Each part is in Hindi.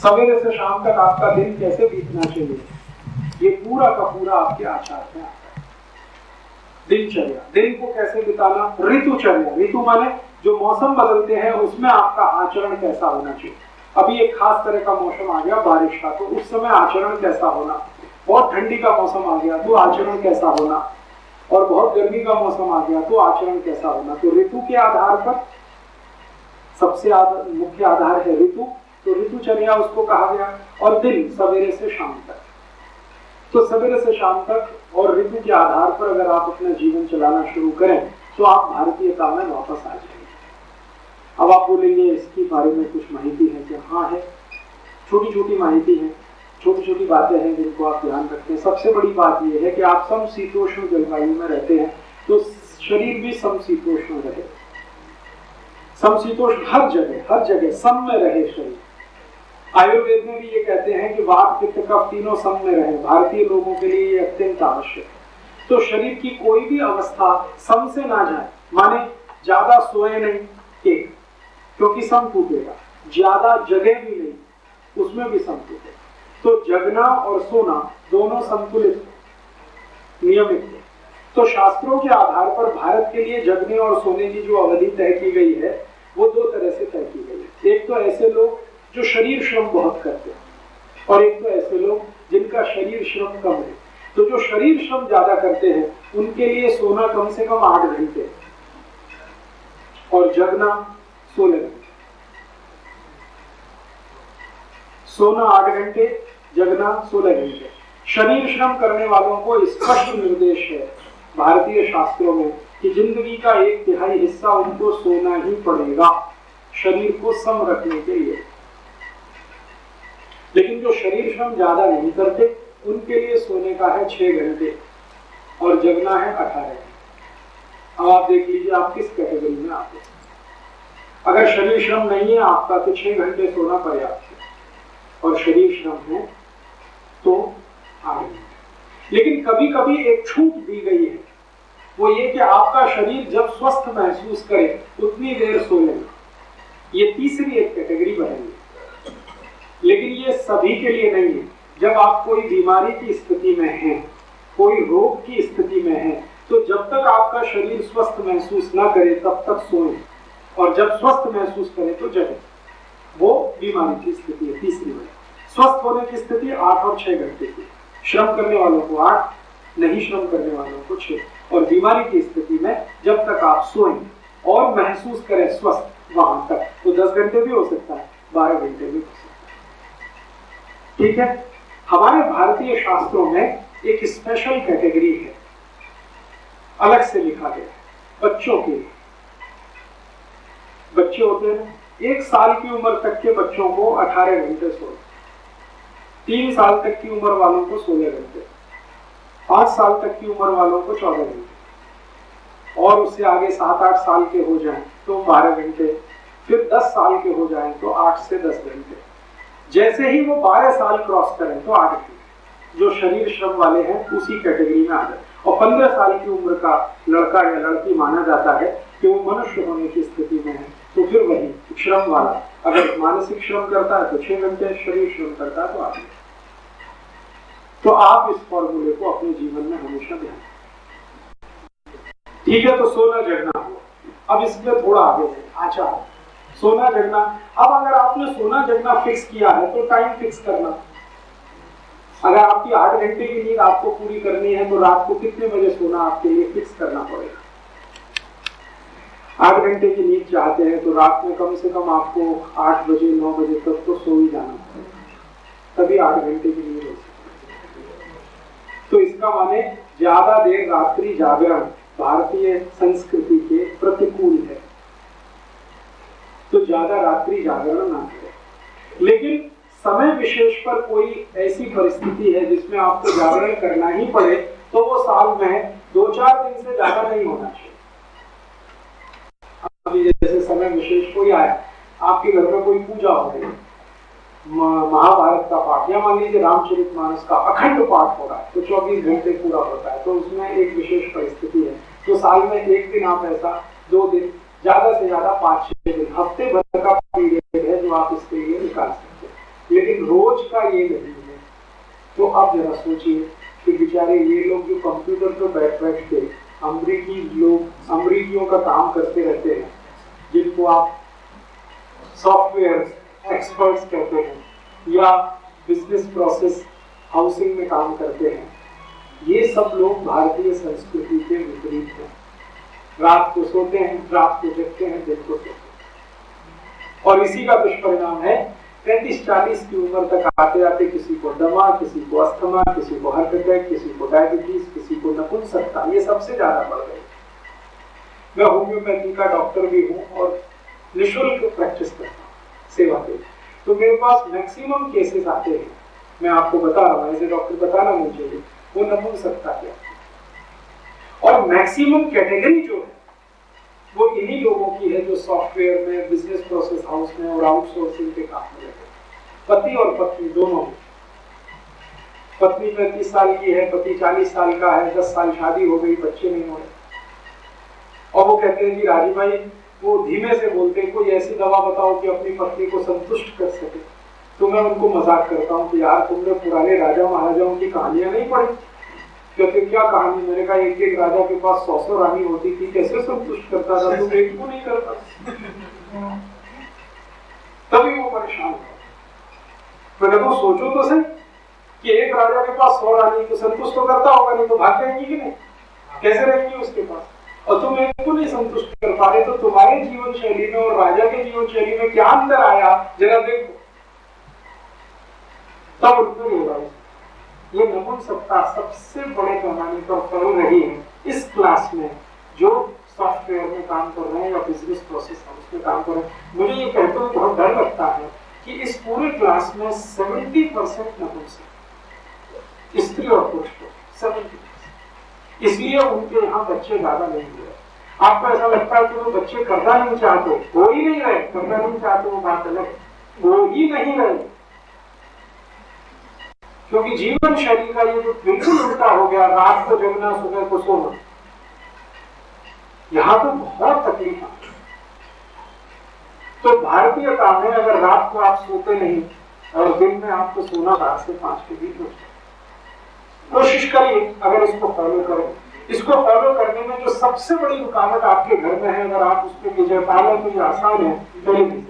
सवेरे से शाम तक आपका दिन कैसे बीतना चाहिए, ये पूरा का पूरा आपके आचार में आता है। दिनचर्या, दिन को कैसे बिताना, ऋतुचर्या, ऋतु माने जो मौसम बदलते हैं उसमें आपका आचरण कैसा होना चाहिए। अभी एक खास तरह का मौसम आ गया बारिश का, तो उस समय आचरण कैसा होना। बहुत ठंडी का मौसम आ गया तो आचरण कैसा होना, और बहुत गर्मी का मौसम आ गया तो आचरण कैसा होना। तो ऋतु के आधार पर सबसे मुख्य आधार है ऋतु, तो ऋतुचर्या उसको कहा गया। और दिन सवेरे से शाम तक, तो सवेरे से शाम तक और ऋतु के आधार पर अगर आप अपना जीवन चलाना शुरू करें तो आप भारतीयता में वापस आ जाएंगे। अब आप बोलेंगे इसके बारे में कुछ माहिती है क्या? हाँ है, छोटी छोटी माहिती है, छोटी छोटी बातें हैं जिनको आप ध्यान रखते हैं। सबसे बड़ी बात यह है कि आप समशीतोष्ण जलवायु में रहते हैं तो शरीर भी समशीतोष्ण रहे। समशीतोष्ण हर जगह सम में रहे शरीर। आयुर्वेद में भी ये कहते हैं कि वात पित्त कफ तीनों सम में रहे। भारतीय लोगों के लिए ये अत्यंत आवश्यक है। तो शरीर की कोई भी अवस्था सम से ना जाए, माने ज्यादा सोए नहीं एक, क्योंकि सम टूटेगा, ज्यादा जगह भी नहीं, उसमें भी सम टूटेगा। तो जगना और सोना दोनों संतुलित नियमित है। तो शास्त्रों के आधार पर भारत के लिए जगने और सोने की जो अवधि तय की गई है वो दो तरह से तय की गई है। एक तो ऐसे लोग जो शरीर श्रम बहुत करते हैं, और एक तो ऐसे लोग जिनका शरीर श्रम कम है। तो जो शरीर श्रम ज्यादा करते हैं उनके लिए सोना कम से कम 8 घंटे और जगना 16 घंटे। सोना 8 घंटे, जगना 16 घंटे। शरीर श्रम करने वालों को स्पष्ट निर्देश है भारतीय शास्त्रों में कि जिंदगी का 1/3 हिस्सा उनको सोना ही पड़ेगा शरीर को सम रखने के लिए। लेकिन जो शरीर श्रम ज्यादा नहीं करते उनके लिए सोने का है 6 घंटे और जगना है 18 घंटे। अब आप देख लीजिए आप किस कैटेगरी में आते हैं। अगर शरीर श्रम नहीं है आपका तो 6 घंटे सोना पर्याप्त है, और शरीर श्रम है तो 8 घंटे। लेकिन कभी कभी एक छूट दी गई है, वो ये कि आपका शरीर जब स्वस्थ महसूस करे उतनी देर सो लेना। ये तीसरी एक कैटेगरी बनेगी, लेकिन ये सभी के लिए नहीं है। जब आप कोई बीमारी की स्थिति में हैं, कोई रोग की स्थिति में हैं, तो जब तक आपका शरीर स्वस्थ महसूस ना करे तब तक सोएं, और जब स्वस्थ महसूस करे तो जगें। वो बीमारी की स्थिति है तीसरी वाली। स्वस्थ होने की स्थिति 8 और 6 घंटे की, श्रम करने वालों को 8, नहीं श्रम करने वालों को 6। और बीमारी की स्थिति में जब तक आप सोएं और महसूस करें स्वस्थ, वहां तक तो 10 घंटे भी हो सकता है, 12 घंटे भी हो सकता है। ठीक है। हमारे भारतीय शास्त्रों में एक स्पेशल कैटेगरी है, अलग से लिखा गया है बच्चों के लिए। बच्चे होते हैं 1 साल की उम्र तक के बच्चों को 18 घंटे सोना, 3 साल तक की उम्र वालों को 16 घंटे, 5 साल तक की उम्र वालों को 14 घंटे, और उससे आगे 7-8 साल के हो जाएं तो 12 घंटे, फिर 10 साल के हो जाएं तो 8 से 10 घंटे। जैसे ही वो 12 साल क्रॉस करें तो 8 घंटे। जो शरीर श्रम वाले हैं उसी कैटेगरी में आ जाए। और 15 साल की उम्र का लड़का या लड़की माना जाता है कि वो मनुष्य होने की स्थिति में है, तो फिर वही श्रम वाला अगर मानसिक श्रम करता है तो 6 घंटे, शरीर श्रम करता है तो 8 घंटे। तो आप इस फॉर्मूले को अपने जीवन में हमेशा ध्यान। ठीक है, तो सोना जगना हुआ। अब इसमें थोड़ा आगे है आचार, सोना जगना। अब अगर आपने सोना जगना फिक्स किया है तो टाइम फिक्स करना। अगर आपकी 8 घंटे की नींद आपको पूरी करनी है तो रात को कितने बजे सोना आपके लिए फिक्स करना पड़ेगा। 8 घंटे की नींद चाहते हैं तो रात में कम से कम आपको 8 बजे 9 बजे तक तो सो ही जाना पड़ेगा, तभी 8 घंटे की नींद हो सकती है। तो इसका माने ज्यादा देर रात्रि जागरण भारतीय संस्कृति के प्रतिकूल है, तो ज्यादा रात्रि जागरण ना करें। लेकिन समय विशेष पर कोई ऐसी परिस्थिति है जिसमें आपको जागरण करना ही पड़े तो वो साल में 2-4 दिन से ज्यादा नहीं होना चाहिए। अभी जैसे समय विशेष कोई आया, आपके घर में कोई पूजा हो रही है, महाभारत का पाठ या मान लीजिए रामचरितमानस का अखंड पाठ हो रहा है तो 24 घंटे पूरा होता है, तो उसमें एक विशेष परिस्थिति है। तो साल में 1 दिन आप ऐसा, 2 दिन, ज्यादा से ज्यादा 5-6 दिन, हफ्ते भर का पीरियड है जो आप इसके लिए निकाल सकते हैं। लेकिन लेकिन रोज का ये नहीं है। तो अब जरा सोचिए कि बेचारे ये लोग जो कंप्यूटर पर बैठ बैठ के अमरीकियों का काम करते रहते हैं, जिनको आप सॉफ्टवेयर एक्सपर्ट्स कहते हैं, या बिजनेस प्रोसेस हाउसिंग में काम करते हैं, ये सब लोग भारतीय संस्कृति के विपरीत हैं। रात को सोते हैं, रात को जगते हैं, दिन को सोते हैं। और इसी का दुष्परिणाम है 35-40 की उम्र तक आते आते किसी को दमा, किसी को अस्थमा, किसी को हार्ट अटैक, किसी को डायबिटीज, किसी को नपुंसकता, ये सबसे ज्यादा बढ़ गई। मैं होम्योपैथी का डॉक्टर भी हूँ और निःशुल्क प्रैक्टिस करता हूँ सेवा के। तो मेरे पास मैक्सिमम केसेस आते हैं, मैं आपको बता रहा हूँ, ऐसे डॉक्टर बताना नहीं चाहिए, वो नपुंसकता क्या है। और मैक्सिमम कैटेगरी जो है वो इन्हीं लोगों की है जो सॉफ्टवेयर में, बिजनेस प्रोसेस हाउस में और आउटसोर्सिंग के काम में लगे। पति और पत्नी दोनों, पत्नी 35 साल की है, पति 40 साल का है, 10 साल शादी हो गई, बच्चे नहीं हो रहे, और वो कहते हैं कि राजी भाई, वो धीमे से बोलते हैं, कोई ऐसी दवा बताओ कि अपनी पत्नी को संतुष्ट कर सके। तो मैं उनको मजाक करता हूँ कि यार तुमने पुराने राजा महाराजाओं की कहानियां नहीं पढ़ी? कहते क्या कहानी? मैंने कहा एक एक राजा के पास 100 रानी होती थी, कैसे संतुष्ट करता था, तुम एक को नहीं करता। तभी वो परेशान था। मैंने तो सोचो तो सही कि एक राजा के पास 100 रानी को संतुष्ट तो करता होगा, नहीं तो भाग जाएंगी कि नहीं, कैसे रहेंगी उसके पास, और तुम एक को नहीं संतुष्ट कर पा रहे, तो तुम्हारे जीवन शैली में और राजा के जीवन शैली में क्या अंतर आया, जरा देखो। तब उनको रियलाइज, ये नपुंसकता सबसे बड़े पैमाने पर फैल रही है इस क्लास में जो सॉफ्टवेयर में काम कर रहे हैं या बिजनेस प्रोसेस हाउस में काम कर रहे हैं। मुझे ये कहते हुए बहुत डर लगता है कि इस पूरे क्लास में 70% नपुंसक, स्त्री और पुरुष को 70%। इसलिए उनके यहाँ बच्चे ज्यादा नहीं हुए। आपको ऐसा लगता है कि वो बच्चे करना नहीं चाहते, हो ही नहीं रहे, करना नहीं चाहते, वो बात अलग, हो ही नहीं रहे, क्योंकि जीवन शैली का ये जो बिल्कुल उल्टा हो गया, रात को जगना, सुबह को सोना, यहां तो बहुत तकलीफ है। तो भारतीयता में अगर रात को आप सोते नहीं और दिन में आपको सोना 4 से 5 के बीच में, कोशिश करिए अगर इसको फॉलो करें। इसको फॉलो करने में जो सबसे बड़ी रुकावट आपके घर में है, अगर आप उस पर विजय पा लें तो ये आसान है। टेलीविजन,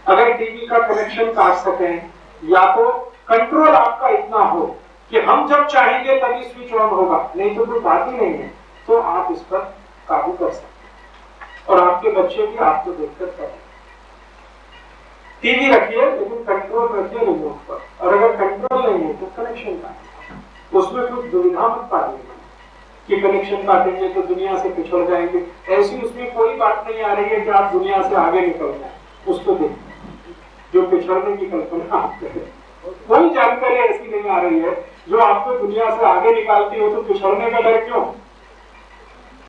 अगर टीवी का कनेक्शन काट सकें, या तो कंट्रोल आपका इतना हो कि हम जब चाहेंगे तभी स्विच ऑन होगा, नहीं तो कोई बात ही नहीं है, तो आप इस पर काबू कर सकते हैं और आपके बच्चे भी आपको देखकर करें। टीवी रखिए लेकिन कंट्रोल रखिए रिमोट पर, और अगर कंट्रोल नहीं है तो कनेक्शन काटिए। उसमें कुछ दुविधा मत पाइएगा कि कनेक्शन काटेंगे तो दुनिया से पिछड़ जाएंगे, ऐसी उसमें कोई बात नहीं आ रही है कि आप दुनिया से आगे निकल जाए। उसको देखिए जो पिछड़ने की कल्पना आप करें, कोई जानकारी ऐसी नहीं आ रही है जो आपको दुनिया से आगे निकालती हो, तो पिछड़ने का डर क्यों?